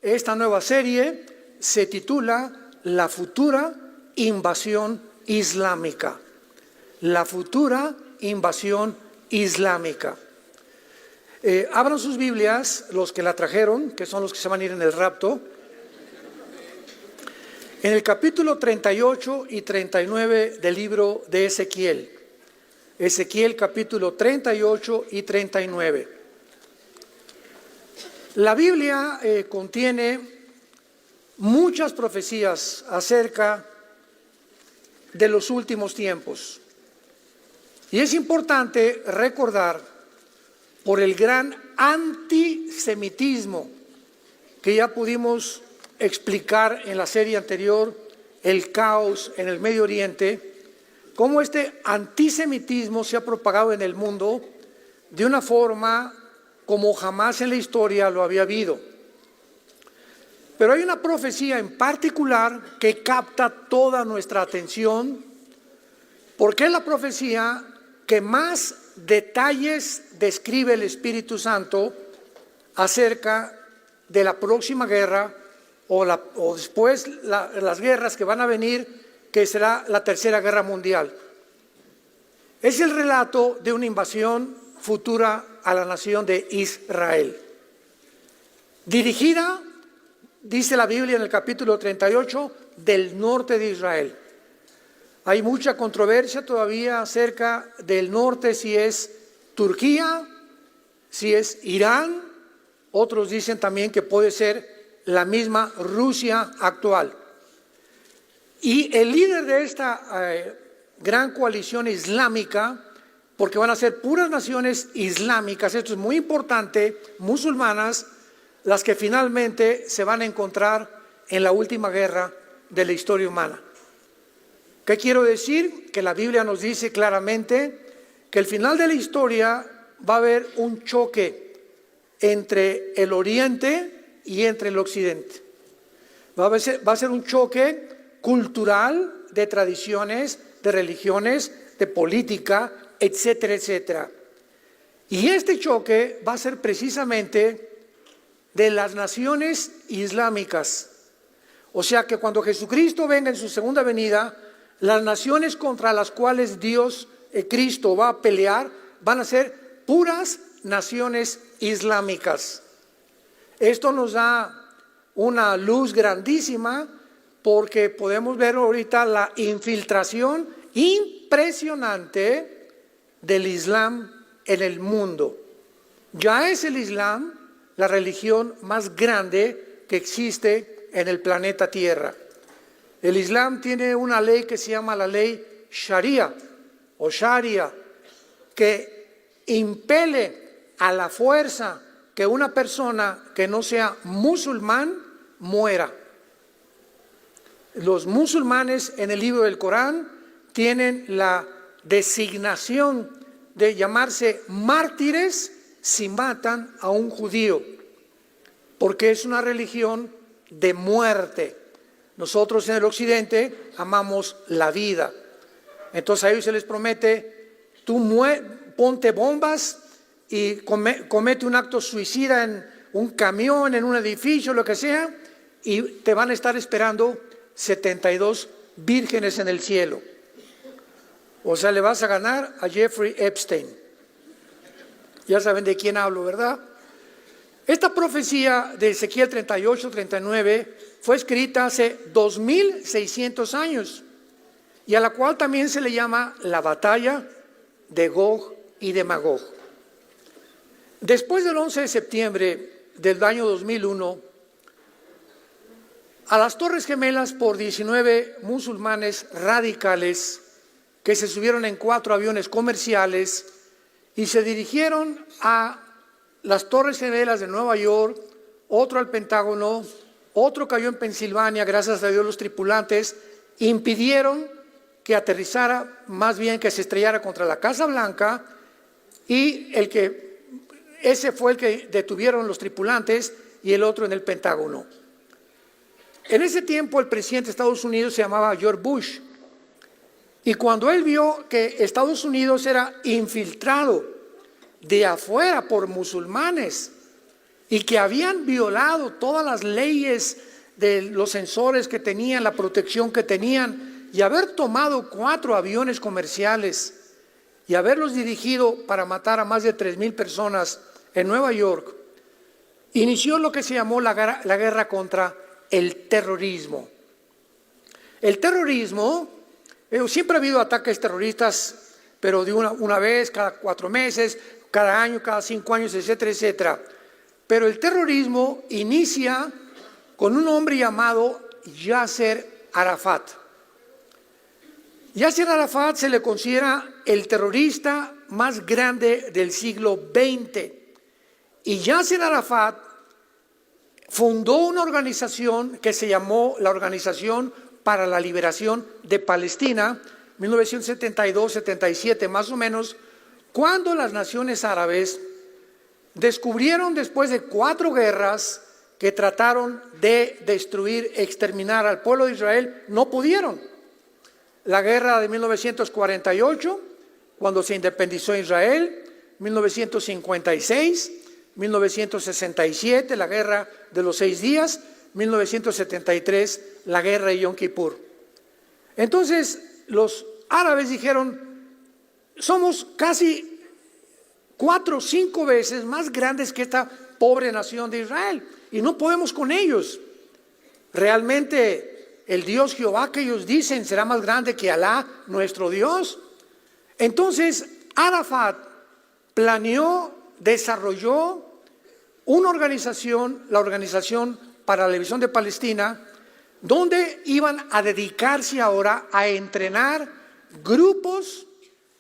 Esta nueva serie se titula La futura invasión islámica. La futura invasión islámica. Abran sus Biblias, los que la trajeron, que son los que se van a ir en el rapto. En el capítulo 38 y 39 del libro de Ezequiel. Ezequiel capítulo 38 y 39. La Biblia contiene muchas profecías acerca de los últimos tiempos. Y es importante recordar por el gran antisemitismo que ya pudimos explicar en la serie anterior, el caos en el Medio Oriente, cómo este antisemitismo se ha propagado en el mundo de una forma como jamás en la historia lo había habido. Pero hay una profecía en particular que capta toda nuestra atención, porque es la profecía que más detalles describe el Espíritu Santo acerca de la próxima guerra o después las guerras que van a venir, que será la Tercera Guerra Mundial. Es el relato de una invasión futura a la nación de Israel. Dirigida, dice la Biblia en el capítulo 38, del norte de Israel. Hay mucha controversia todavía acerca del norte, si es Turquía, si es Irán. Otros dicen también que puede ser la misma Rusia actual. Y el líder de esta gran coalición islámica, porque van a ser puras naciones islámicas, esto es muy importante, musulmanas, las que finalmente se van a encontrar en la última guerra de la historia humana. ¿Qué quiero decir? Que la Biblia nos dice claramente que al final de la historia va a haber un choque entre el Oriente y entre el Occidente. Va a ser un choque cultural, de tradiciones, de religiones, de política, etcétera, etcétera. Y este choque va a ser precisamente de las naciones islámicas. O sea que cuando Jesucristo venga en su segunda venida, las naciones contra las cuales Cristo va a pelear, van a ser puras naciones islámicas. Esto nos da una luz grandísima porque podemos ver ahorita la infiltración impresionante del Islam en el mundo. Ya es el Islam la religión más grande que existe en el planeta Tierra. El Islam tiene una ley que se llama la ley Sharia o Sharia, que impele a la fuerza que una persona que no sea musulmán muera. Los musulmanes en el libro del Corán tienen la designación de llamarse mártires si matan a un judío, porque es una religión de muerte. Nosotros en el occidente amamos la vida. Entonces a ellos se les promete, tú ponte bombas y comete un acto suicida en un camión, en un edificio, lo que sea, y te van a estar esperando 72 vírgenes en el cielo. O sea, le vas a ganar a Jeffrey Epstein. Ya saben de quién hablo, ¿verdad? Esta profecía de Ezequiel 38-39 fue escrita hace 2600 años y a la cual también se le llama la batalla de Gog y de Magog. Después del 11 de septiembre del año 2001, a las Torres Gemelas por 19 musulmanes radicales que se subieron en 4 aviones comerciales y se dirigieron a las Torres Gemelas de Nueva York, otro al Pentágono, otro cayó en Pensilvania, gracias a Dios los tripulantes impidieron que aterrizara, más bien que se estrellara contra la Casa Blanca, y ese fue el que detuvieron los tripulantes y el otro en el Pentágono. En ese tiempo el presidente de Estados Unidos se llamaba George Bush, y cuando él vio que Estados Unidos era infiltrado de afuera por musulmanes y que habían violado todas las leyes de los sensores que tenían, la protección que tenían, y haber tomado 4 aviones comerciales y haberlos dirigido para matar a más de 3,000 personas en Nueva York, inició lo que se llamó la guerra contra el terrorismo. El terrorismo, siempre ha habido ataques terroristas, pero de una vez, cada 4 meses, cada año, cada 5 años, etcétera, etcétera. Pero el terrorismo inicia con un hombre llamado Yasser Arafat. Yasser Arafat se le considera el terrorista más grande del siglo XX. Y Yasser Arafat fundó una organización que se llamó la Organización para la Liberación de Palestina, 1972-77 más o menos, cuando las naciones árabes descubrieron, después de 4 guerras que trataron de destruir, exterminar al pueblo de Israel, no pudieron. La guerra de 1948, cuando se independizó Israel, 1956, 1967, la guerra de los 6 días, 1973, la guerra de Yom Kippur. Entonces, los árabes dijeron, somos casi 4 o 5 veces más grandes que esta pobre nación de Israel y no podemos con ellos. Realmente el Dios Jehová que ellos dicen será más grande que Alá, nuestro Dios. Entonces Arafat planeó, desarrolló una organización, la Organización para la Liberación de Palestina, donde iban a dedicarse ahora a entrenar grupos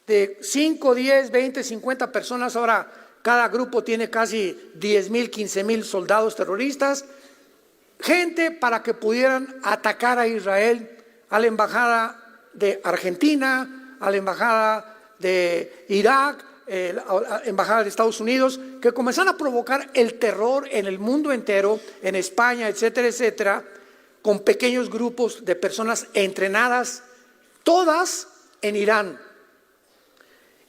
de 5, 10, 20, 50 personas. Ahora cada grupo tiene casi 10,000, 15,000 soldados terroristas, gente para que pudieran atacar a Israel, a la embajada de Argentina, a la embajada de Irak, la embajada de Estados Unidos, que comenzaron a provocar el terror en el mundo entero, en España, etcétera, etcétera, con pequeños grupos de personas entrenadas, todas en Irán.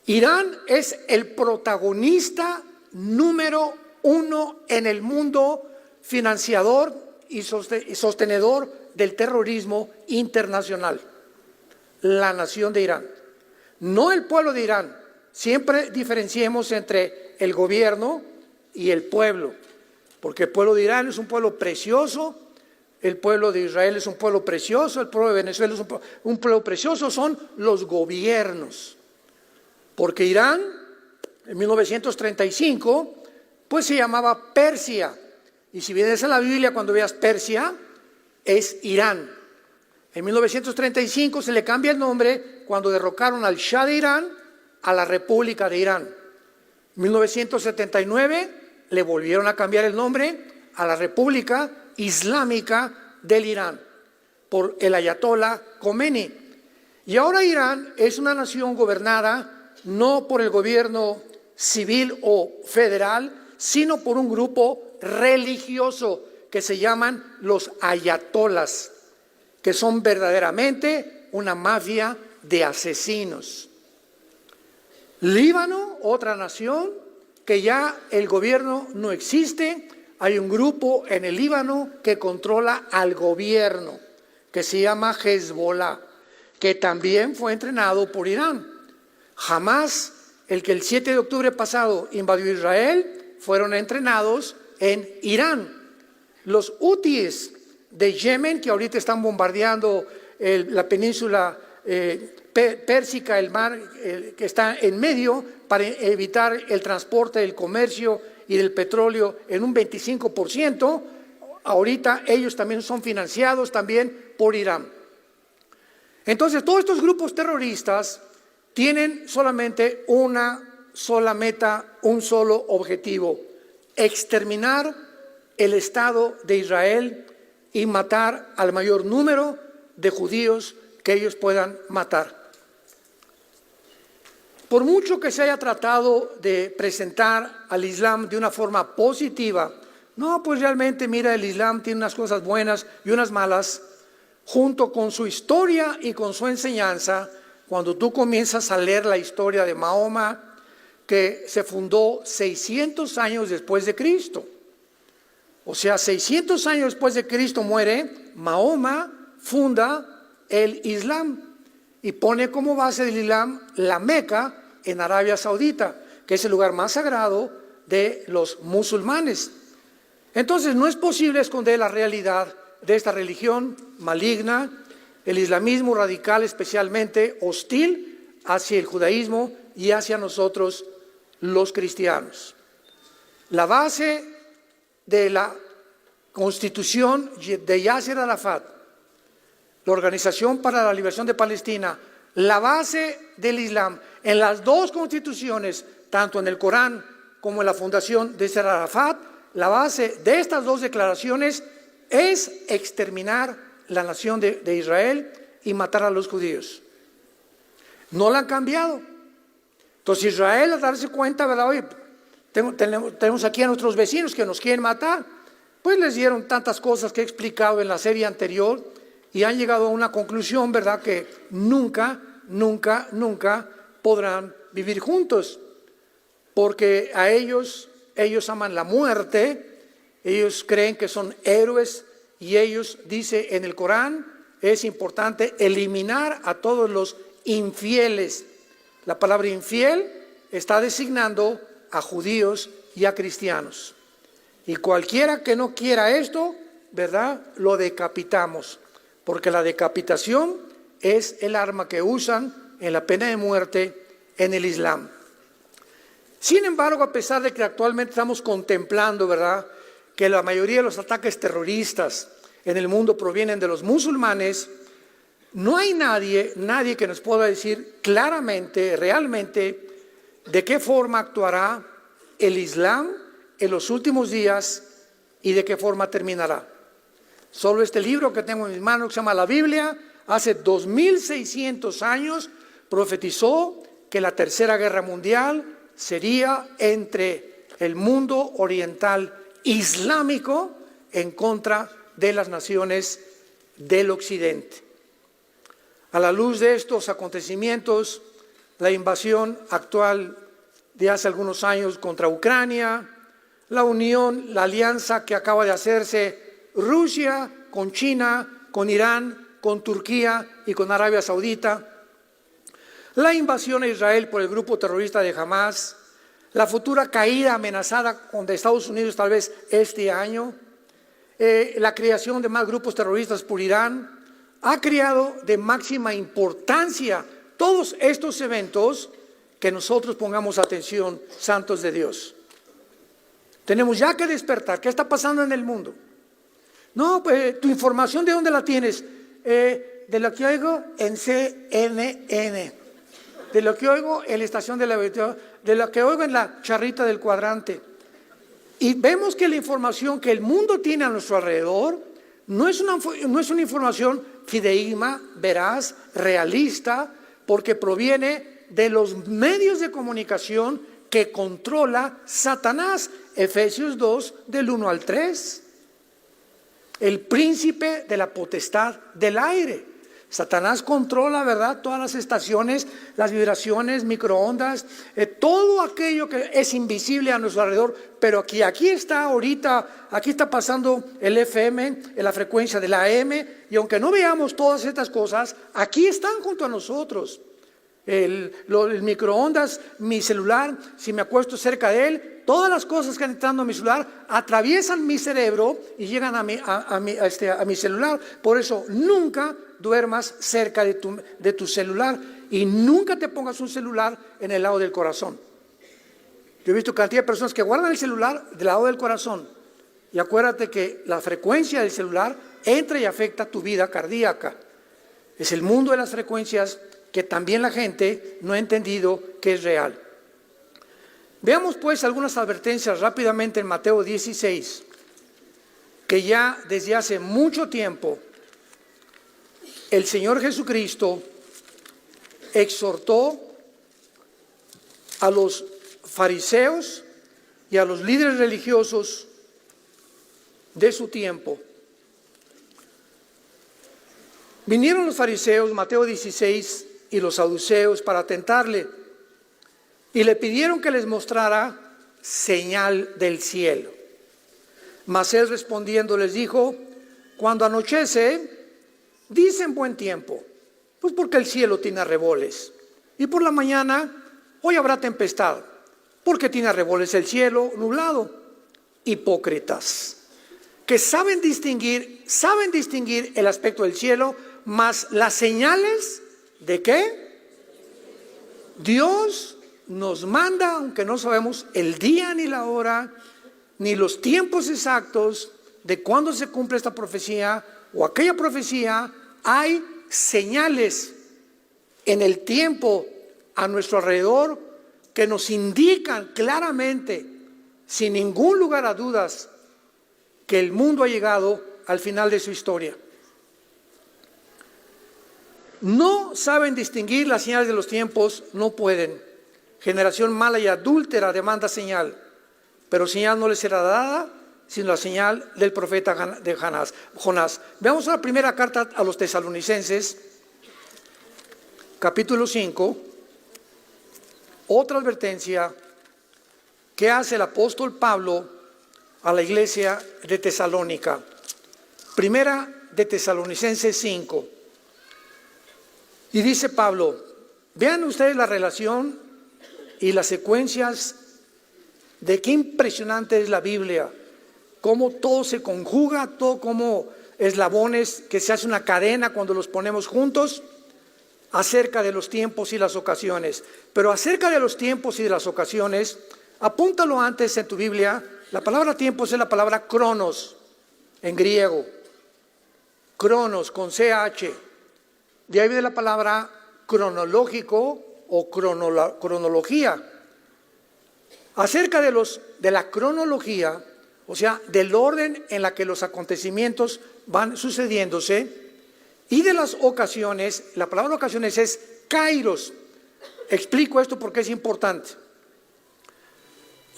Irán es el protagonista número 1 en el mundo, financiador y sostenedor del terrorismo internacional. La nación de Irán, no el pueblo de Irán. Siempre diferenciemos entre el gobierno y el pueblo, porque el pueblo de Irán es un pueblo precioso, el pueblo de Israel es un pueblo precioso, el pueblo de Venezuela es un pueblo precioso, son los gobiernos. Porque Irán, en 1935, pues se llamaba Persia. Y si vienes a la Biblia, cuando veas Persia, es Irán. En 1935 se le cambia el nombre cuando derrocaron al Shah de Irán a la República de Irán. En 1979 le volvieron a cambiar el nombre a la República Islámica del Irán por el ayatolá Khomeini. Y ahora Irán es una nación gobernada no por el gobierno civil o federal, sino por un grupo religioso que se llaman los ayatolas, que son verdaderamente una mafia de asesinos. Líbano, otra nación que ya el gobierno no existe, hay un grupo en el Líbano que controla al gobierno, que se llama Hezbollah, que también fue entrenado por Irán. Jamás, el que el 7 de octubre pasado invadió Israel, fueron entrenados en Irán. Los hutíes de Yemen, que ahorita están bombardeando la península pérsica, el mar que está en medio, para evitar el transporte del comercio y del petróleo en un 25%, ahorita ellos también son financiados también por Irán. Entonces, todos estos grupos terroristas tienen solamente una sola meta, un solo objetivo: exterminar el Estado de Israel y matar al mayor número de judíos que ellos puedan matar. Por mucho que se haya tratado de presentar al Islam de una forma positiva, no, pues realmente mira, el Islam tiene unas cosas buenas y unas malas, junto con su historia y con su enseñanza. Cuando tú comienzas a leer la historia de Mahoma, que se fundó 600 años después de Cristo, O sea, 600 años después de Cristo muere, Mahoma funda el Islam y pone como base del Islam la Meca en Arabia Saudita, que es el lugar más sagrado de los musulmanes. Entonces no es posible esconder la realidad de esta religión maligna, el islamismo radical, especialmente hostil hacia el judaísmo y hacia nosotros los cristianos. La base de la constitución de Yasser Arafat, la Organización para la Liberación de Palestina, la base del Islam en las dos constituciones, tanto en el Corán como en la fundación de Yasser Arafat, la base de estas dos declaraciones es exterminar la nación de Israel y matar a los judíos. No la han cambiado. Entonces Israel, al darse cuenta, ¿verdad? Oye, tenemos aquí a nuestros vecinos que nos quieren matar, pues les dieron tantas cosas que he explicado en la serie anterior y han llegado a una conclusión, ¿verdad? Que nunca podrán vivir juntos, porque a ellos aman la muerte, ellos creen que son héroes y ellos, dice en el Corán, es importante eliminar a todos los infieles. La palabra infiel está designando a judíos y a cristianos. Y cualquiera que no quiera esto, ¿verdad? Lo decapitamos, porque la decapitación es el arma que usan en la pena de muerte en el Islam. Sin embargo, a pesar de que actualmente estamos contemplando, ¿verdad?, que la mayoría de los ataques terroristas en el mundo provienen de los musulmanes, no hay nadie que nos pueda decir claramente, realmente, de qué forma actuará el Islam en los últimos días y de qué forma terminará. Solo este libro que tengo en mis manos, que se llama la Biblia, hace 2600 años profetizó que la Tercera Guerra Mundial sería entre el mundo oriental islámico en contra de las naciones del occidente. A la luz de estos acontecimientos, la invasión actual de hace algunos años contra Ucrania, la unión, la alianza que acaba de hacerse Rusia con China, con Irán, con Turquía y con Arabia Saudita, la invasión a Israel por el grupo terrorista de Hamas, la futura caída amenazada de Estados Unidos tal vez este año, la creación de más grupos terroristas por Irán, ha creado de máxima importancia todos estos eventos que nosotros pongamos atención, santos de Dios. Tenemos ya que despertar. ¿Qué está pasando en el mundo? No, pues tu información, ¿de dónde la tienes? De lo que oigo en CNN, de lo que oigo en la estación de lo que oigo en la charrita del cuadrante. Y vemos que la información que el mundo tiene a nuestro alrededor no es una información fidedigna, veraz, realista, porque proviene de los medios de comunicación que controla Satanás. Efesios 2, del 1 al 3. El príncipe de la potestad del aire. Satanás controla, ¿verdad?, todas las estaciones, las vibraciones, microondas, todo aquello que es invisible a nuestro alrededor, pero aquí está ahorita, aquí está pasando el FM, en la frecuencia de la AM, y aunque no veamos todas estas cosas, aquí están junto a nosotros. El microondas, mi celular, si me acuesto cerca de él, todas las cosas que están entrando a mi celular atraviesan mi cerebro y llegan a mi celular. Por eso nunca duermas cerca de tu celular y nunca te pongas un celular en el lado del corazón. Yo he visto cantidad de personas que guardan el celular del lado del corazón, y acuérdate que la frecuencia del celular entra y afecta tu vida cardíaca. Es el mundo de las frecuencias que también la gente no ha entendido que es real. Veamos pues algunas advertencias rápidamente en Mateo 16, que ya desde hace mucho tiempo el Señor Jesucristo exhortó a los fariseos y a los líderes religiosos de su tiempo. Vinieron los fariseos, Mateo 16, y los saduceos para tentarle, y le pidieron que les mostrara señal del cielo. Mas él respondiendo les dijo: cuando anochece, dicen buen tiempo, pues porque el cielo tiene arreboles. Y por la mañana, hoy habrá tempestad, porque tiene arreboles el cielo nublado. Hipócritas, que saben distinguir el aspecto del cielo, mas las señales ¿de qué? Dios nos manda, aunque no sabemos el día ni la hora, ni los tiempos exactos de cuándo se cumple esta profecía o aquella profecía. Hay señales en el tiempo a nuestro alrededor que nos indican claramente, sin ningún lugar a dudas, que el mundo ha llegado al final de su historia. No saben distinguir las señales de los tiempos, no pueden. Generación mala y adúltera demanda señal, pero señal no les será dada, sino la señal del profeta de Jonás. Veamos la primera carta a los tesalonicenses, capítulo 5, otra advertencia que hace el apóstol Pablo a la iglesia de Tesalónica. Primera de Tesalonicenses 5. Y dice Pablo, vean ustedes la relación y las secuencias de qué impresionante es la Biblia, cómo todo se conjuga, todo como eslabones que se hace una cadena cuando los ponemos juntos, acerca de los tiempos y las ocasiones. Pero acerca de los tiempos y de las ocasiones, apúntalo antes en tu Biblia. La palabra tiempos es la palabra cronos en griego. Cronos con CH. De ahí viene la palabra cronológico o cronología. Acerca de la cronología, o sea, del orden en la que los acontecimientos van sucediéndose, y de las ocasiones, la palabra ocasiones es kairos. Explico esto porque es importante.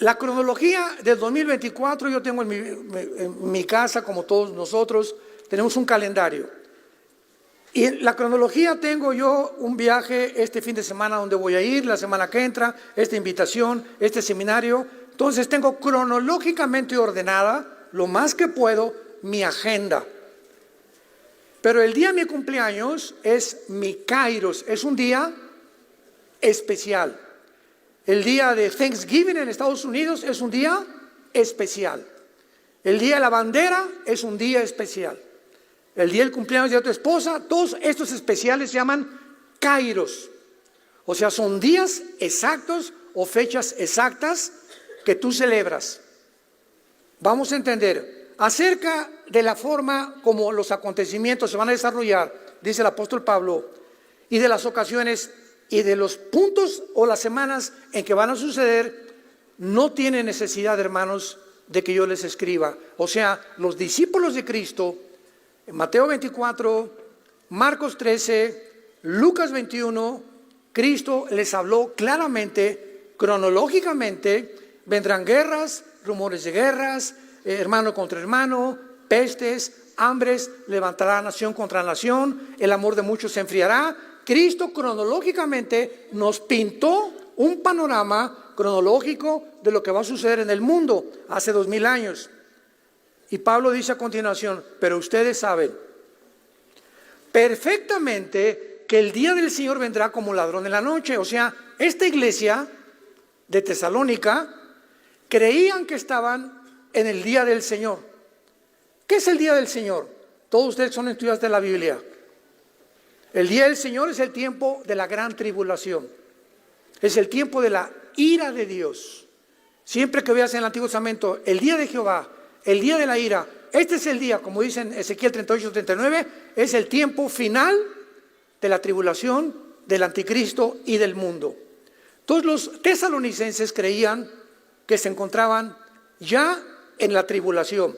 La cronología del 2024, yo tengo en mi casa, como todos nosotros, tenemos un calendario. Y en la cronología tengo yo un viaje este fin de semana donde voy a ir, la semana que entra, esta invitación, este seminario. Entonces tengo cronológicamente ordenada, lo más que puedo, mi agenda. Pero el día de mi cumpleaños es mi kairos, es un día especial. El día de Thanksgiving en Estados Unidos es un día especial. El día de la bandera es un día especial. El día del cumpleaños de tu esposa, todos estos especiales se llaman kairos. O sea, son días exactos o fechas exactas que tú celebras. Vamos a entender. Acerca de la forma como los acontecimientos se van a desarrollar, dice el apóstol Pablo, y de las ocasiones y de los puntos o las semanas en que van a suceder, no tiene necesidad, hermanos, de que yo les escriba. O sea, los discípulos de Cristo, en Mateo 24, Marcos 13, Lucas 21, Cristo les habló claramente, cronológicamente, vendrán guerras, rumores de guerras, hermano contra hermano, pestes, hambres, levantará nación contra nación, el amor de muchos se enfriará. Cristo cronológicamente nos pintó un panorama cronológico de lo que va a suceder en el mundo hace 2000 años. Y Pablo dice a continuación, pero ustedes saben perfectamente que el día del Señor vendrá como ladrón en la noche. O sea, esta iglesia de Tesalónica creían que estaban en el día del Señor. ¿Qué es el día del Señor? Todos ustedes son estudiantes de la Biblia. El día del Señor es el tiempo de la gran tribulación. Es el tiempo de la ira de Dios. Siempre que veas en el Antiguo Testamento el día de Jehová, el día de la ira, este es el día, como dice en Ezequiel 38-39, es el tiempo final de la tribulación, del anticristo y del mundo. Todos los tesalonicenses creían que se encontraban ya en la tribulación.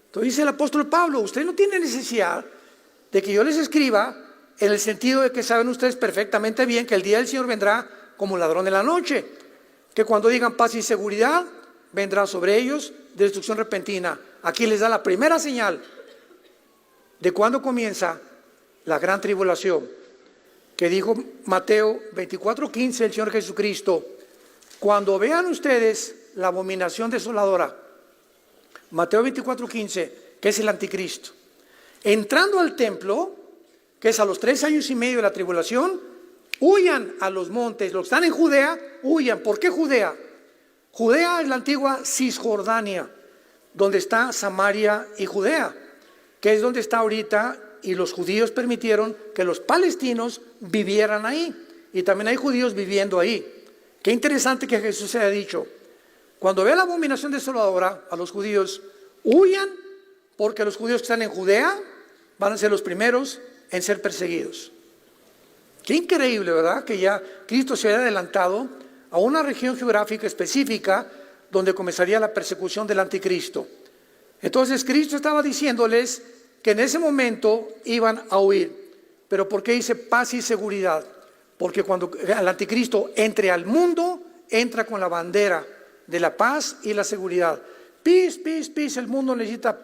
Entonces dice el apóstol Pablo, usted no tiene necesidad de que yo les escriba, en el sentido de que saben ustedes perfectamente bien que el día del Señor vendrá como ladrón en la noche, que cuando digan paz y seguridad, vendrá sobre ellos destrucción repentina. Aquí les da la primera señal de cuándo comienza la gran tribulación, que dijo Mateo 24:15 el Señor Jesucristo, cuando vean ustedes la abominación desoladora, Mateo 24:15, que es el anticristo. Entrando al templo, que es a los 3 años y medio de la tribulación, huyan a los montes. Los que están en Judea, huyan. ¿Por qué Judea? Judea es la antigua Cisjordania, donde está Samaria y Judea, que es donde está ahorita, y los judíos permitieron que los palestinos vivieran ahí, y también hay judíos viviendo ahí. Qué interesante que Jesús se haya dicho, cuando vea la abominación desoladora a los judíos, huyan, porque los judíos que están en Judea van a ser los primeros en ser perseguidos. Qué increíble, ¿verdad? Que ya Cristo se haya adelantado a una región geográfica específica donde comenzaría la persecución del anticristo. Entonces Cristo estaba diciéndoles que en ese momento iban a huir. Pero ¿por qué dice paz y seguridad? Porque cuando el anticristo entre al mundo, entra con la bandera de la paz y la seguridad. Peace, peace, peace. El mundo necesita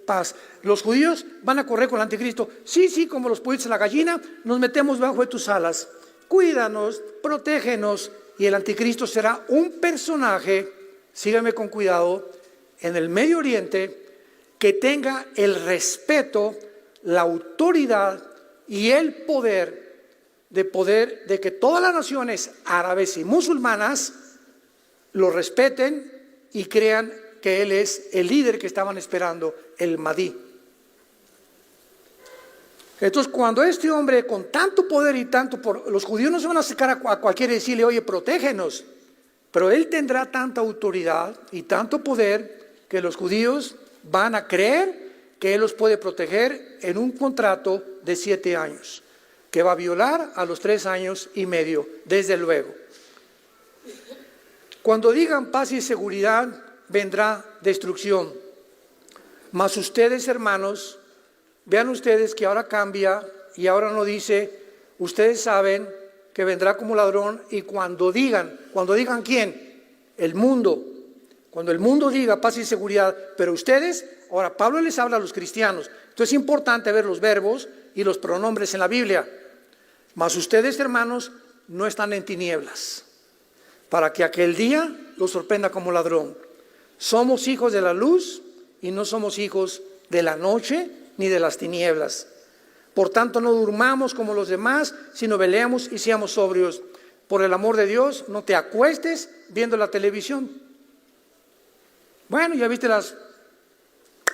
paz. Los judíos van a correr con el anticristo. Sí, como los pollitos a la gallina, nos metemos bajo de tus alas. Cuídanos, protégenos. Y el anticristo será un personaje, síganme con cuidado, en el Medio Oriente, que tenga el respeto, la autoridad y el poder de que todas las naciones árabes y musulmanas lo respeten y crean que él es el líder que estaban esperando, el Mahdi. Entonces, cuando este hombre con tanto poder y tanto, los judíos no se van a acercar a cualquiera y decirle, oye, protégenos, pero él tendrá tanta autoridad y tanto poder que los judíos van a creer que él los puede proteger en un contrato de 7 años, que va a violar a los 3 años y medio, desde luego. Cuando digan paz y seguridad, vendrá destrucción. Mas ustedes, hermanos, vean ustedes que ahora cambia y ahora no dice, ustedes saben que vendrá como ladrón, y cuando digan ¿quién? El mundo. Cuando el mundo diga paz y seguridad, pero ustedes, ahora Pablo les habla a los cristianos. Entonces es importante ver los verbos y los pronombres en la Biblia. Mas ustedes, hermanos, no están en tinieblas, para que aquel día los sorprenda como ladrón. Somos hijos de la luz y no somos hijos de la noche ni de las tinieblas. Por tanto, no durmamos como los demás, sino velemos y seamos sobrios. Por el amor de Dios, no te acuestes viendo la televisión. Bueno, ya viste las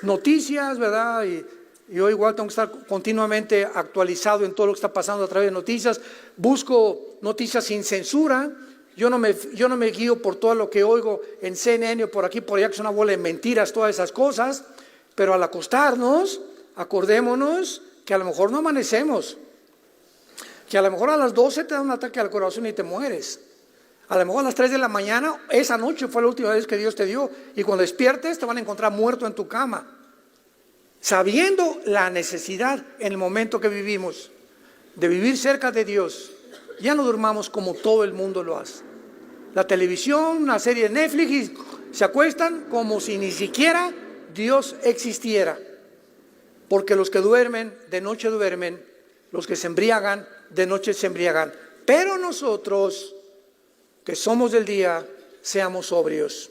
noticias, ¿verdad? Y yo igual tengo que estar continuamente actualizado en todo lo que está pasando a través de noticias. Busco noticias sin censura. Yo no me guío por todo lo que oigo en CNN o por aquí, por allá, que es una bola de mentiras, todas esas cosas. Pero al acostarnos, acordémonos que a lo mejor no amanecemos, que a lo mejor a las 12 te da un ataque al corazón y te mueres. A lo mejor a las 3 de la mañana, esa noche fue la última vez que Dios te dio, y cuando despiertes te van a encontrar muerto en tu cama. Sabiendo la necesidad en el momento que vivimos de vivir cerca de Dios, ya no durmamos como todo el mundo lo hace. La televisión, una serie de Netflix, y se acuestan como si ni siquiera Dios existiera. Porque los que duermen, de noche duermen, los que se embriagan, de noche se embriagan. Pero nosotros, que somos del día, seamos sobrios,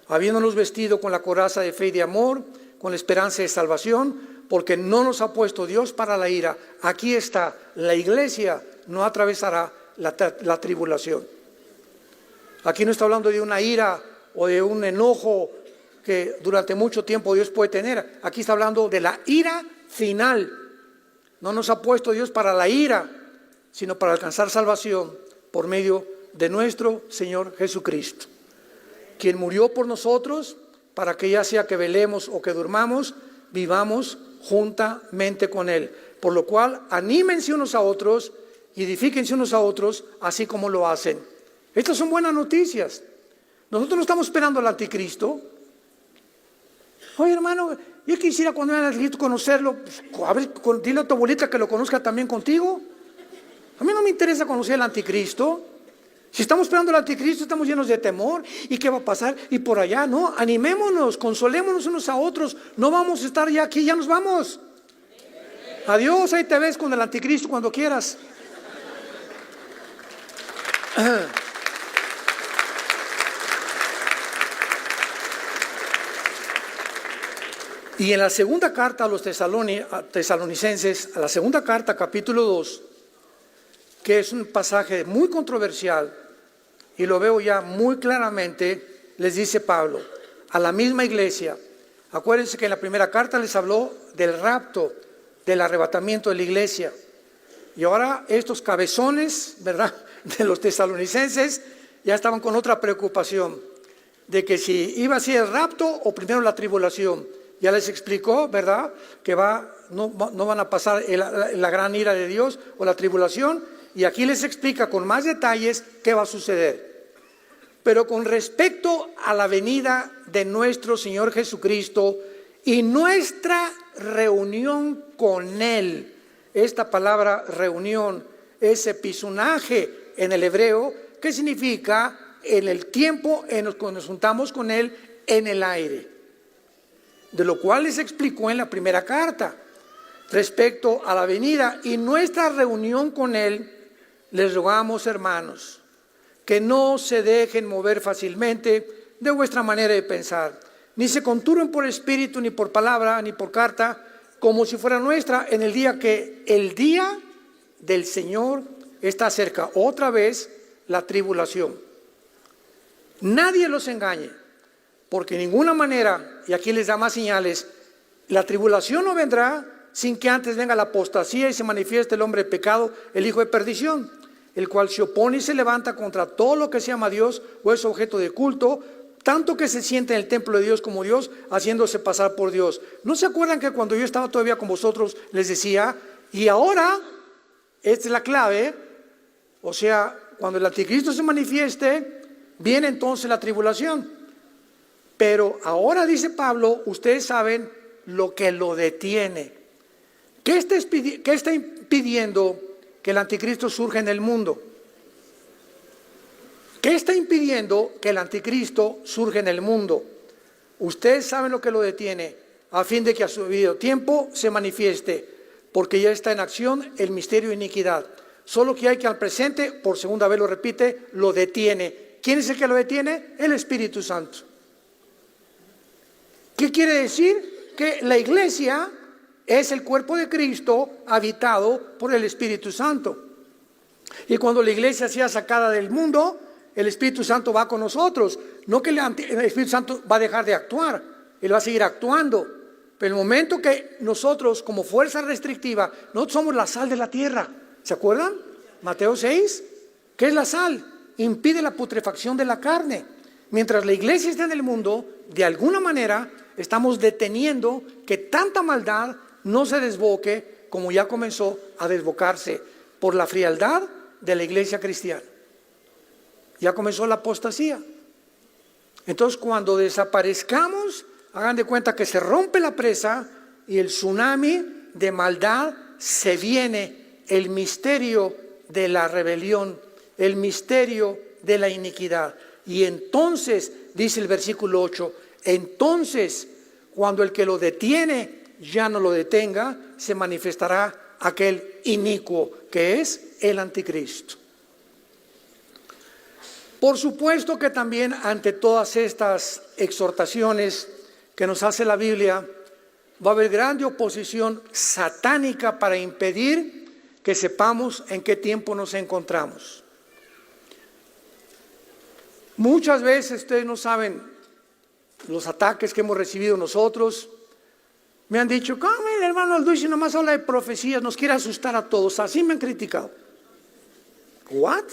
habiéndonos vestido con la coraza de fe y de amor, con la esperanza de salvación, porque no nos ha puesto Dios para la ira. Aquí está, la iglesia no atravesará la tribulación. Aquí no está hablando de una ira o de un enojo que durante mucho tiempo Dios puede tener. Aquí está hablando de la ira final. No nos ha puesto Dios para la ira, sino para alcanzar salvación por medio de nuestro Señor Jesucristo, quien murió por nosotros para que ya sea que velemos o que durmamos, vivamos juntamente con Él. Por lo cual, anímense unos a otros y edifíquense unos a otros, así como lo hacen. Estas son buenas noticias. Nosotros no estamos esperando al anticristo. Oye, hermano, yo quisiera cuando vean al anticristo conocerlo. A ver, dile a tu abuelita que lo conozca también contigo. A mí no me interesa conocer al anticristo. Si estamos esperando al anticristo, estamos llenos de temor. ¿Y qué va a pasar? Y por allá, no, animémonos, consolémonos unos a otros. No vamos a estar ya aquí, ya nos vamos. Adiós, ahí te ves con el anticristo cuando quieras. Y en la segunda carta a los tesalonicenses, a la segunda carta, capítulo 2, que es un pasaje muy controversial, y lo veo ya muy claramente, les dice Pablo a la misma iglesia. Acuérdense que en la primera carta les habló del rapto, del arrebatamiento de la iglesia. Y ahora estos cabezones, ¿verdad?, de los tesalonicenses ya estaban con otra preocupación, de que si iba a ser el rapto o primero la tribulación. Ya les explicó, ¿verdad?, que no van a pasar la gran ira de Dios o la tribulación. Y aquí les explica con más detalles qué va a suceder. Pero con respecto a la venida de nuestro Señor Jesucristo y nuestra reunión con Él, esta palabra reunión es episonaje en el hebreo, que significa en el tiempo en el que nos juntamos con Él en el aire. De lo cual les explicó en la primera carta. Respecto a la venida y nuestra reunión con Él, les rogamos, hermanos, que no se dejen mover fácilmente de vuestra manera de pensar, ni se conturben por espíritu, ni por palabra, ni por carta, como si fuera nuestra, en el día que el día del Señor está cerca. Otra vez la tribulación. Nadie los engañe, porque de ninguna manera, y aquí les da más señales, la tribulación no vendrá sin que antes venga la apostasía y se manifieste el hombre de pecado, el hijo de perdición, el cual se opone y se levanta contra todo lo que se llama Dios o es objeto de culto, tanto que se siente en el templo de Dios como Dios, haciéndose pasar por Dios. ¿No se acuerdan que cuando yo estaba todavía con vosotros les decía, y ahora, esta es la clave, o sea, cuando el anticristo se manifieste, viene entonces la tribulación? Pero ahora dice Pablo, ustedes saben lo que lo detiene. ¿Qué está impidiendo que el anticristo surja en el mundo? ¿Qué está impidiendo que el anticristo surja en el mundo? Ustedes saben lo que lo detiene, a fin de que a su debido tiempo se manifieste, porque ya está en acción el misterio de iniquidad. Solo que hay que al presente, por segunda vez lo repite, lo detiene. ¿Quién es el que lo detiene? El Espíritu Santo. ¿Qué quiere decir? Que la iglesia es el cuerpo de Cristo habitado por el Espíritu Santo. Y cuando la iglesia sea sacada del mundo, el Espíritu Santo va con nosotros. No que el Espíritu Santo va a dejar de actuar, Él va a seguir actuando. Pero el momento que nosotros, como fuerza restrictiva, nosotros somos la sal de la tierra. ¿Se acuerdan? Mateo 6. ¿Qué es la sal? Impide la putrefacción de la carne. Mientras la iglesia está en el mundo, de alguna manera estamos deteniendo que tanta maldad no se desboque como ya comenzó a desbocarse por la frialdad de la iglesia cristiana. Ya comenzó la apostasía. Entonces, cuando desaparezcamos, hagan de cuenta que se rompe la presa y el tsunami de maldad se viene, el misterio de la rebelión, el misterio de la iniquidad. Y entonces, dice el versículo 8, entonces, cuando el que lo detiene ya no lo detenga, se manifestará aquel inicuo que es el anticristo. Por supuesto que también ante todas estas exhortaciones que nos hace la Biblia, va a haber grande oposición satánica para impedir que sepamos en qué tiempo nos encontramos. Muchas veces ustedes no saben los ataques que hemos recibido nosotros. Me han dicho, ¿cómo el hermano Luis nomás habla de profecías, nos quiere asustar a todos? Así me han criticado. ¿What?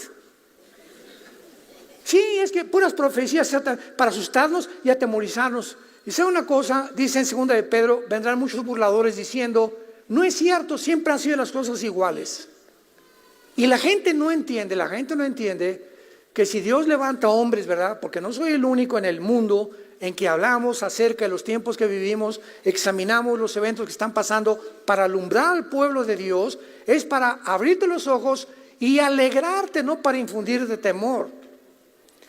Sí, es que puras profecías para asustarnos y atemorizarnos. Y sabe una cosa, dice en 2 de Pedro, vendrán muchos burladores diciendo, no es cierto, siempre han sido las cosas iguales. Y la gente no entiende que si Dios levanta hombres, ¿verdad? Porque no soy el único en el mundo en que hablamos acerca de los tiempos que vivimos, examinamos los eventos que están pasando para alumbrar al pueblo de Dios, es para abrirte los ojos y alegrarte, no para infundirte temor.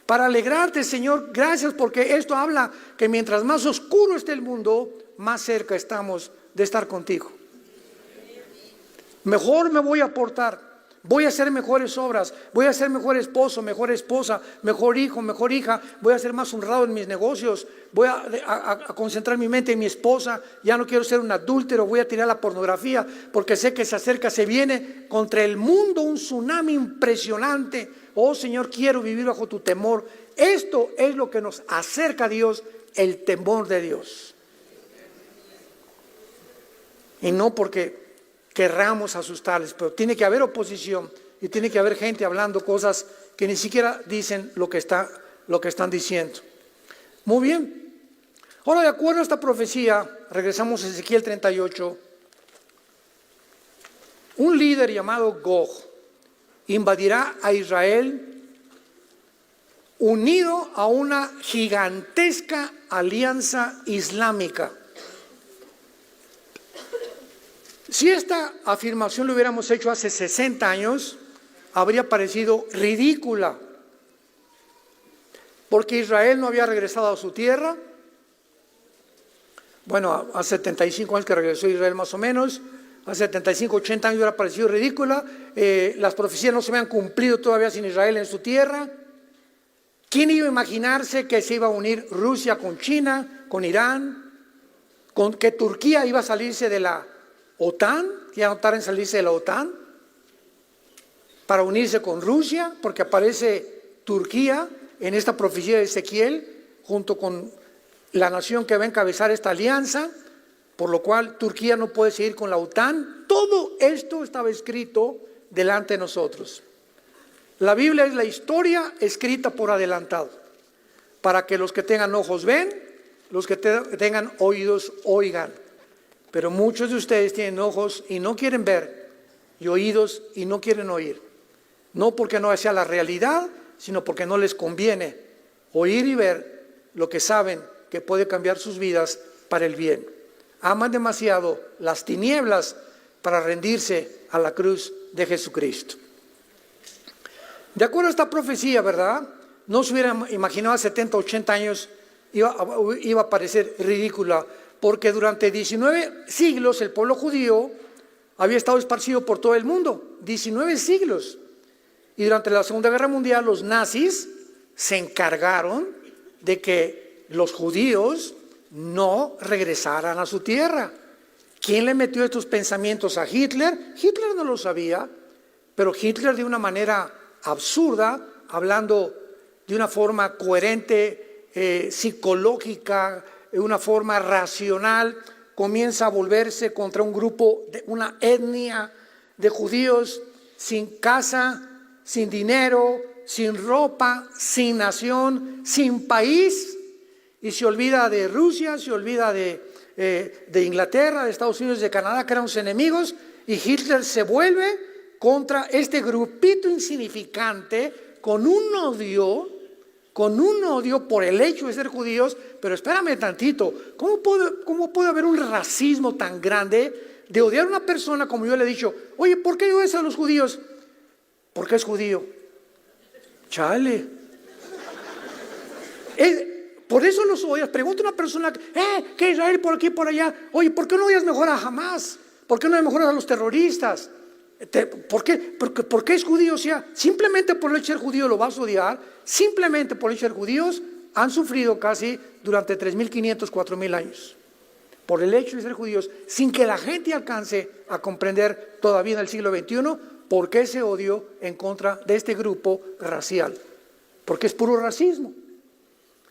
Para alegrarte, Señor, gracias porque esto habla que mientras más oscuro esté el mundo, más cerca estamos de estar contigo. Mejor me voy a portar, Voy a hacer mejores obras, voy a ser mejor esposo, mejor esposa, mejor hijo, mejor hija, voy a ser más honrado en mis negocios, voy a concentrar mi mente en mi esposa, ya no quiero ser un adúltero, voy a tirar la pornografía porque sé que se acerca, se viene contra el mundo un tsunami impresionante. Oh Señor, quiero vivir bajo tu temor. Esto es lo que nos acerca a Dios, el temor de Dios. Y no porque querramos asustarles, pero tiene que haber oposición y tiene que haber gente hablando cosas que ni siquiera dicen lo que están diciendo. Muy bien. Ahora, de acuerdo a esta profecía, regresamos a Ezequiel 38. Un líder llamado Gog invadirá a Israel unido a una gigantesca alianza islámica. Si esta afirmación lo hubiéramos hecho hace 60 años, habría parecido ridícula, porque Israel no había regresado a su tierra. Bueno, hace 75 años que regresó Israel más o menos, hace 75, 80 años hubiera parecido ridícula. Las profecías no se habían cumplido todavía sin Israel en su tierra. ¿Quién iba a imaginarse que se iba a unir Rusia con China, con Irán, que Turquía iba a salirse de la OTAN, que ya no tarda en salirse de la OTAN, para unirse con Rusia, porque aparece Turquía en esta profecía de Ezequiel, junto con la nación que va a encabezar esta alianza, por lo cual Turquía no puede seguir con la OTAN. Todo esto estaba escrito delante de nosotros. La Biblia es la historia escrita por adelantado, para que los que tengan ojos ven, los que tengan oídos oigan. Pero muchos de ustedes tienen ojos y no quieren ver, y oídos y no quieren oír. No porque no sea la realidad, sino porque no les conviene oír y ver lo que saben que puede cambiar sus vidas para el bien. Aman demasiado las tinieblas para rendirse a la cruz de Jesucristo. De acuerdo a esta profecía, ¿verdad? No se hubiera imaginado hace 70, 80 años iba a parecer ridícula, porque durante 19 siglos el pueblo judío había estado esparcido por todo el mundo, 19 siglos. Y durante la Segunda Guerra Mundial los nazis se encargaron de que los judíos no regresaran a su tierra. ¿Quién le metió estos pensamientos a Hitler? Hitler no lo sabía, pero Hitler, de una manera absurda, hablando de una forma coherente, psicológica, de una forma racional, comienza a volverse contra un grupo, una etnia de judíos sin casa, sin dinero, sin ropa, sin nación, sin país, y se olvida de Rusia, se olvida de Inglaterra, de Estados Unidos, de Canadá, que eran sus enemigos, y Hitler se vuelve contra este grupito insignificante con un odio por el hecho de ser judíos. Pero espérame tantito, ¿cómo puede haber un racismo tan grande de odiar a una persona como yo le he dicho? Oye, ¿por qué odias a los judíos? Porque es judío. Chale. Por eso los odias. Pregunta a una persona, ¿qué Israel por aquí y por allá? Oye, ¿por qué no odias mejor a Hamas? ¿Por qué no mejoras a los terroristas? ¿Por qué? Porque es judío. O sea, simplemente por el hecho de ser judío lo vas a odiar. Simplemente por el hecho de ser judíos han sufrido casi durante 3.500, 4.000 años. Por el hecho de ser judíos, sin que la gente alcance a comprender todavía en el siglo XXI por qué ese odio en contra de este grupo racial. Porque es puro racismo.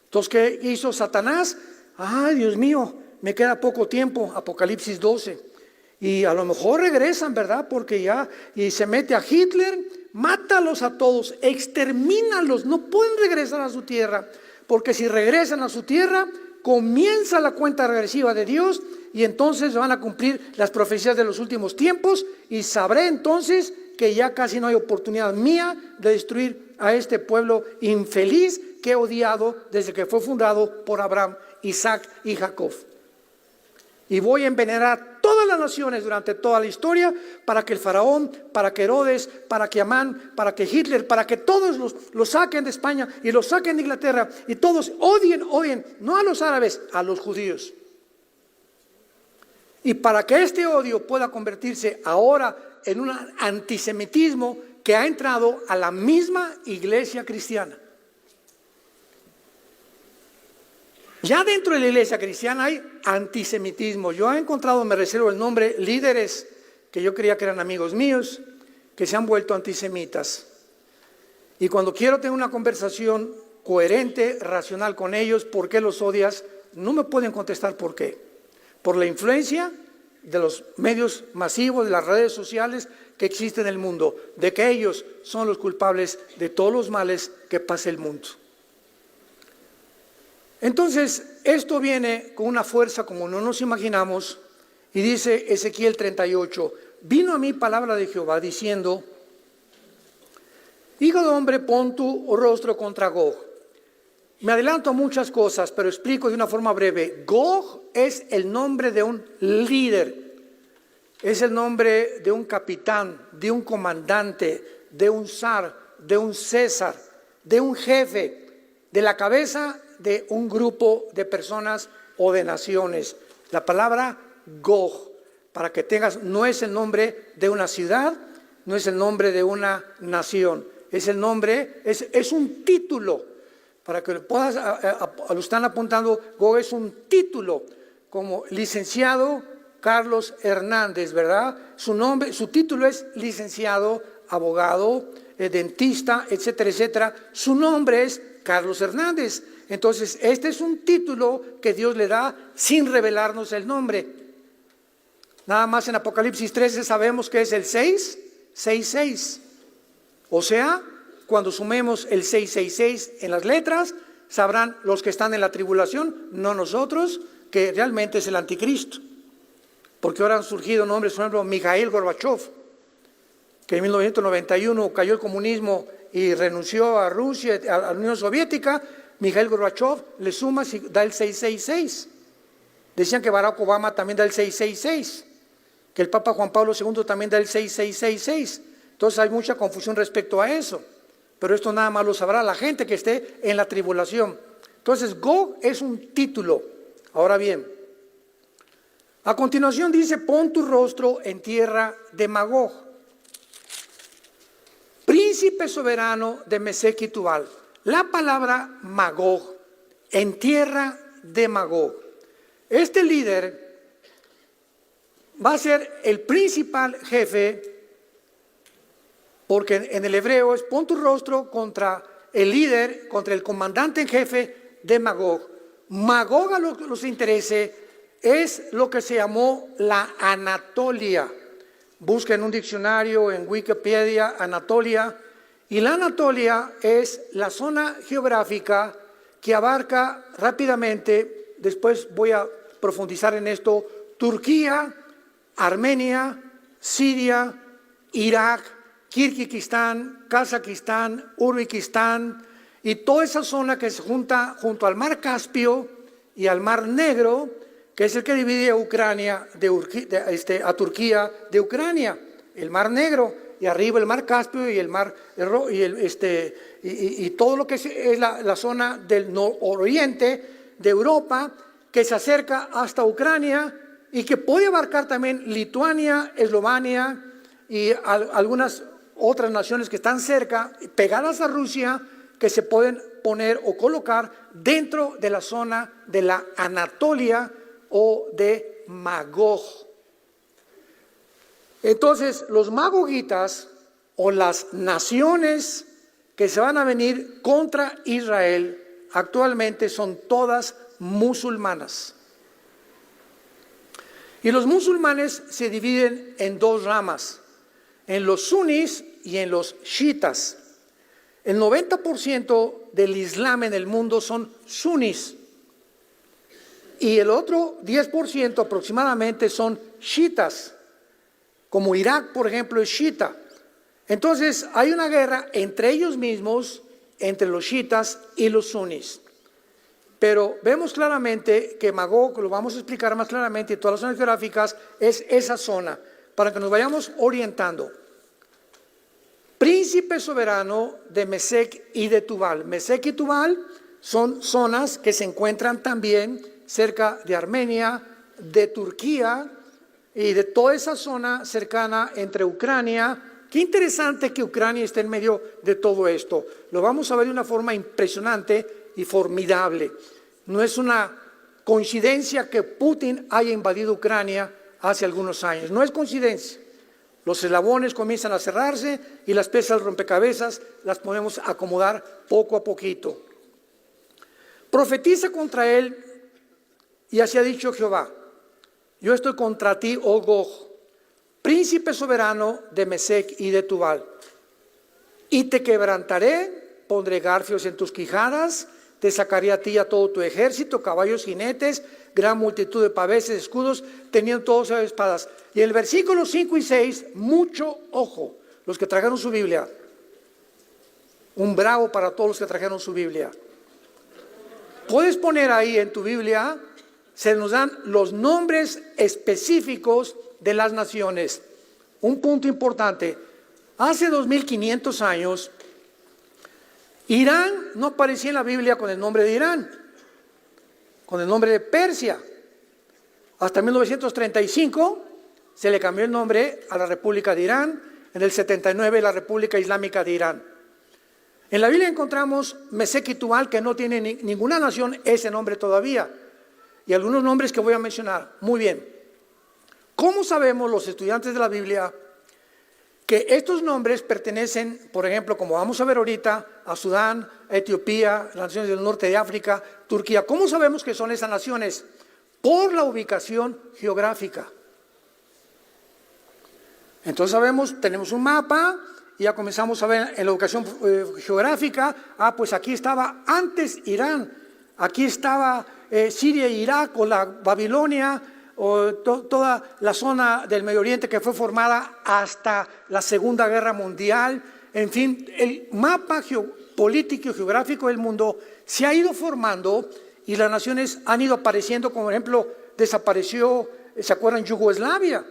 Entonces, ¿qué hizo Satanás? Ay, Dios mío, me queda poco tiempo. Apocalipsis 12. Y a lo mejor regresan, ¿verdad? Porque ya, y se mete a Hitler, mátalos a todos, extermínalos, no pueden regresar a su tierra, porque si regresan a su tierra, comienza la cuenta regresiva de Dios, y entonces van a cumplir las profecías de los últimos tiempos, y sabré entonces que ya casi no hay oportunidad mía de destruir a este pueblo infeliz que he odiado desde que fue fundado por Abraham, Isaac y Jacob. Y voy a envenenar a todas las naciones durante toda la historia, para que el faraón, para que Herodes, para que Amán, para que Hitler, para que todos los saquen de España y los saquen de Inglaterra, y todos odien, no a los árabes, a los judíos. Y para que este odio pueda convertirse ahora en un antisemitismo que ha entrado a la misma iglesia cristiana. Ya dentro de la iglesia cristiana hay antisemitismo. Yo he encontrado, me reservo el nombre, líderes que yo creía que eran amigos míos, que se han vuelto antisemitas. Y cuando quiero tener una conversación coherente, racional con ellos, ¿por qué los odias? No me pueden contestar por qué. Por la influencia de los medios masivos, de las redes sociales que existen en el mundo, de que ellos son los culpables de todos los males que pasa el mundo. Entonces, esto viene con una fuerza como no nos imaginamos, y dice Ezequiel 38, vino a mí palabra de Jehová diciendo, hijo de hombre, pon tu rostro contra Gog. Me adelanto a muchas cosas, pero explico de una forma breve. Gog es el nombre de un líder, es el nombre de un capitán, de un comandante, de un zar, de un César, de un jefe, de la cabeza de un grupo de personas o de naciones. La palabra Gog, para que tengas, no es el nombre de una ciudad, no es el nombre de una nación, es el nombre, es un título, para que puedas, lo están apuntando, Gog es un título, como licenciado Carlos Hernández, ¿verdad? Su nombre, su título es licenciado, abogado, dentista, etcétera, etcétera. Su nombre es Carlos Hernández. Entonces, este es un título que Dios le da sin revelarnos el nombre. Nada más en Apocalipsis 13 sabemos que es el 666. O sea, cuando sumemos el 666 en las letras, sabrán los que están en la tribulación, no nosotros, que realmente es el anticristo. Porque ahora han surgido nombres, por ejemplo, Mikhail Gorbachev, que en 1991 cayó el comunismo y renunció a Rusia, a la Unión Soviética. Mikhail Gorbachev le suma y da el 666. Decían que Barack Obama también da el 666, que el Papa Juan Pablo II también da el 6666. Entonces hay mucha confusión respecto a eso. Pero esto nada más lo sabrá la gente que esté en la tribulación. Entonces Gog es un título. Ahora bien, a continuación dice, pon tu rostro en tierra de Magog, príncipe soberano de Mesec y Tubal. La palabra Magog, en tierra de Magog. Este líder va a ser el principal jefe, porque en el hebreo es pon tu rostro contra el líder, contra el comandante en jefe de Magog. Magog, a lo que nos interese, es lo que se llamó la Anatolia. Busquen un diccionario en Wikipedia, Anatolia. Y la Anatolia es la zona geográfica que abarca rápidamente, después voy a profundizar en esto, Turquía, Armenia, Siria, Irak, Kirguistán, Kazajistán, Uzbekistán y toda esa zona que se junta junto al mar Caspio y al mar Negro, que es el que divide a Ucrania a Turquía de Ucrania, el mar Negro, y arriba el mar Caspio y el mar y todo lo que es la zona del nororiente de Europa, que se acerca hasta Ucrania y que puede abarcar también Lituania, Eslovenia y algunas otras naciones que están cerca, pegadas a Rusia, que se pueden poner o colocar dentro de la zona de la Anatolia o de Magog. Entonces, los magogitas o las naciones que se van a venir contra Israel actualmente son todas musulmanas. Y los musulmanes se dividen en dos ramas, en los sunnis y en los chiitas. El 90% del Islam en el mundo son sunnis y el otro 10% aproximadamente son chiitas, como Irak, por ejemplo, es chiita. Entonces hay una guerra entre ellos mismos, entre los chiitas y los sunnis. Pero vemos claramente que Magog, lo vamos a explicar más claramente, y todas las zonas geográficas es esa zona, para que nos vayamos orientando. Príncipe soberano de Mesec y de Tubal. Mesec y Tubal son zonas que se encuentran también cerca de Armenia, de Turquía, y de toda esa zona cercana entre Ucrania. Qué interesante que Ucrania esté en medio de todo esto. Lo vamos a ver de una forma impresionante y formidable. No es una coincidencia que Putin haya invadido Ucrania hace algunos años. No es coincidencia. Los eslabones comienzan a cerrarse y las piezas del rompecabezas las podemos acomodar poco a poquito. Profetiza contra él y así ha dicho Jehová: yo estoy contra ti, oh Gog, príncipe soberano de Mesec y de Tubal, y te quebrantaré, pondré garfios en tus quijadas, te sacaré a ti y a todo tu ejército, caballos, jinetes, gran multitud de paveses, escudos, teniendo todos espadas. Y el versículo 5 y 6, mucho ojo, los que trajeron su Biblia. Un bravo para todos los que trajeron su Biblia. Puedes poner ahí en tu Biblia, se nos dan los nombres específicos de las naciones. Un punto importante: hace 2500 años, Irán no aparecía en la Biblia con el nombre de Irán, con el nombre de Persia. Hasta 1935 se le cambió el nombre a la República de Irán, en el 79 la República Islámica de Irán. En la Biblia encontramos Mesec y Tubal, que no tiene ninguna nación ese nombre todavía, y algunos nombres que voy a mencionar. Muy bien. ¿Cómo sabemos los estudiantes de la Biblia que estos nombres pertenecen, por ejemplo, como vamos a ver ahorita, a Sudán, a Etiopía, las naciones del norte de África, Turquía? ¿Cómo sabemos que son esas naciones? Por la ubicación geográfica. Entonces sabemos, tenemos un mapa y ya comenzamos a ver en la ubicación geográfica. Pues aquí estaba antes Irán, aquí estaba Siria e Irak, o la Babilonia, o toda la zona del Medio Oriente que fue formada hasta la Segunda Guerra Mundial. En fin, el mapa político y geográfico del mundo se ha ido formando y las naciones han ido apareciendo. Como por ejemplo, desapareció, ¿se acuerdan? Yugoslavia,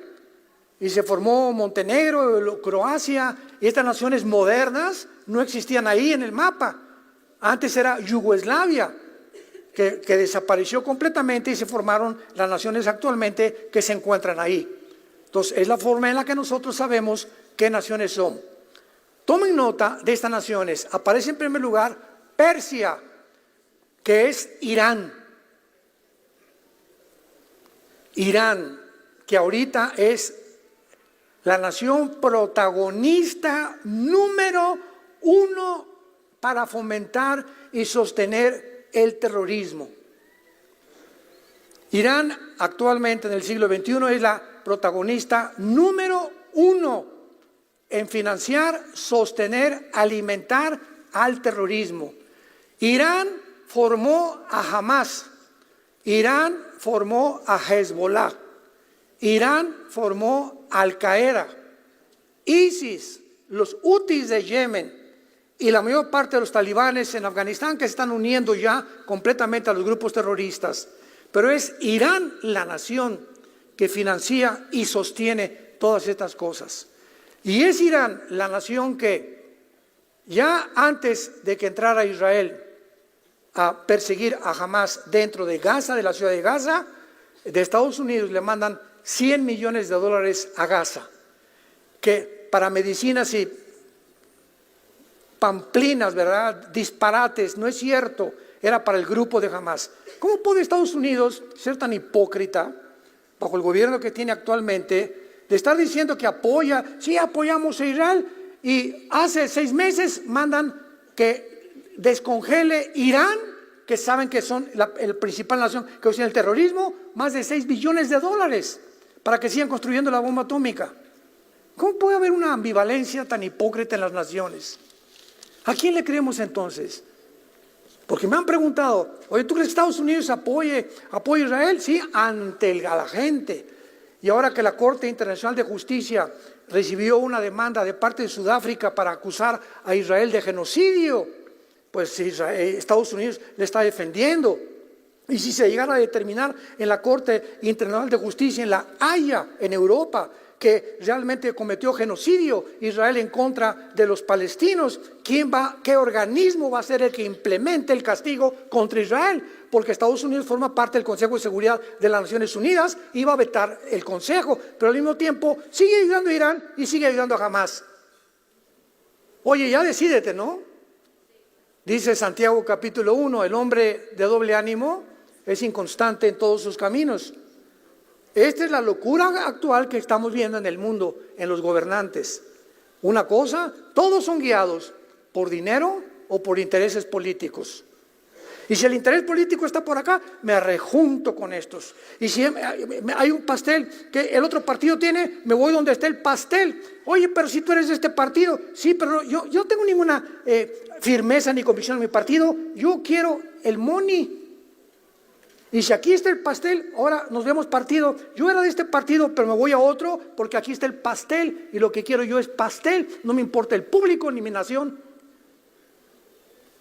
y se formó Montenegro, Croacia, y estas naciones modernas no existían ahí en el mapa. Antes era Yugoslavia, que desapareció completamente, y se formaron las naciones actualmente que se encuentran ahí. Entonces, es la forma en la que nosotros sabemos qué naciones son. Tomen nota de estas naciones. Aparece en primer lugar Persia, que es Irán. Irán, que ahorita es la nación protagonista número 1 para fomentar y sostener el terrorismo. Irán actualmente en el siglo XXI es la protagonista número 1 en financiar, sostener, alimentar al terrorismo. Irán formó a Hamas, Irán formó a Hezbollah, Irán formó a Al-Qaeda, ISIS, los hutis de Yemen y la mayor parte de los talibanes en Afganistán, que se están uniendo ya completamente a los grupos terroristas. Pero es Irán la nación que financia y sostiene todas estas cosas. Y es Irán la nación que ya antes de que entrara Israel a perseguir a Hamas dentro de Gaza, de la ciudad de Gaza, de Estados Unidos le mandan $100 millones a Gaza, que para medicinas y pamplinas, ¿verdad?, disparates, no es cierto, era para el grupo de Hamas. ¿Cómo puede Estados Unidos ser tan hipócrita, bajo el gobierno que tiene actualmente, de estar diciendo que apoya, sí apoyamos a Israel, y hace 6 meses mandan que descongele Irán, que saben que son el principal nación que usa el terrorismo, más de $6 billones para que sigan construyendo la bomba atómica? ¿Cómo puede haber una ambivalencia tan hipócrita en las naciones? ¿A quién le creemos entonces? Porque me han preguntado, oye, ¿tú crees que Estados Unidos apoya a Israel? Sí, ante la gente. Y ahora que la Corte Internacional de Justicia recibió una demanda de parte de Sudáfrica para acusar a Israel de genocidio, pues Estados Unidos le está defendiendo. Y si se llegara a determinar en la Corte Internacional de Justicia, en la Haya, en Europa, que realmente cometió genocidio Israel en contra de los palestinos, ¿qué organismo va a ser el que implemente el castigo contra Israel? Porque Estados Unidos forma parte del Consejo de Seguridad de las Naciones Unidas y va a vetar el Consejo, pero al mismo tiempo sigue ayudando a Irán y sigue ayudando a Hamas. Oye, ya decídete, ¿no? Dice Santiago capítulo 1, el hombre de doble ánimo es inconstante en todos sus caminos. Esta es la locura actual que estamos viendo en el mundo, en los gobernantes. Una cosa, todos son guiados por dinero o por intereses políticos. Y si el interés político está por acá, me arrejunto con estos. Y si hay un pastel que el otro partido tiene, me voy donde esté el pastel. Oye, pero si tú eres de este partido, sí, pero yo no tengo ninguna firmeza ni convicción en mi partido, yo quiero el money. Y si aquí está el pastel, ahora nos vemos partido. Yo era de este partido, pero me voy a otro porque aquí está el pastel y lo que quiero yo es pastel. No me importa el público ni mi nación.